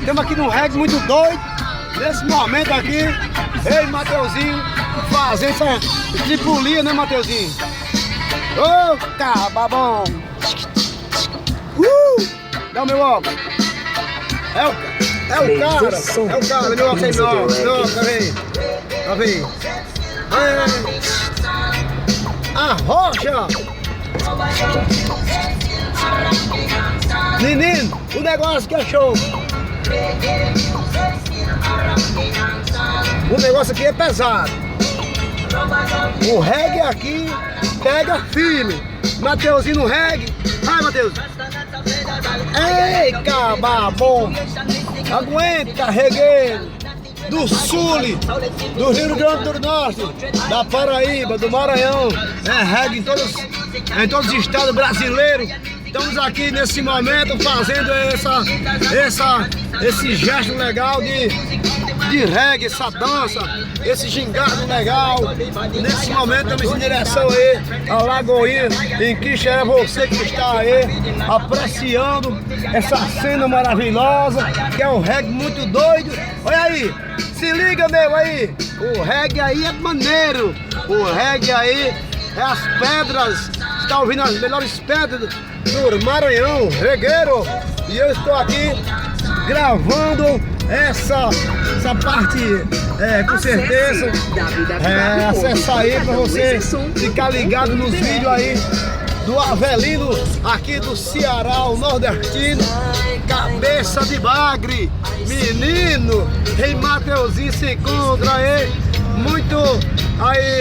Estamos aqui num reggae muito doido. Nesse momento aqui, eu e Mateuzinho fazendo essa tripulia, né, Mateuzinho? Ô, cababom! Dá o meu óculos. É o cara, meu óculos aí, meu, tá vendo? A rocha! Menino, o negócio que é show! O negócio aqui é pesado. O reggae aqui pega firme. Mateuzinho no reggae. Vai, Mateus! Ei, cababom! Aguenta, regueiro! Do Sul, do Rio Grande do Norte, da Paraíba, do Maranhão, reggae em todos os estados brasileiros. Estamos aqui nesse momento fazendo esse gesto legal de reggae, essa dança, esse gingado legal. Nesse momento estamos em direção aí à Lagoinha, em que é você que está aí apreciando essa cena maravilhosa, que é um reggae muito doido. Olha aí, se liga meu aí, o reggae aí é maneiro, o reggae aí é as pedras, está ouvindo as melhores pedras do Maranhão, regueiro, e eu estou aqui gravando essa parte, com certeza, acessa aí para você ficar ligado nos vídeos aí do Avelino, aqui do Ceará, o nordestino, cabeça de bagre, menino, em Mateuzinho se encontra aí, muito aí.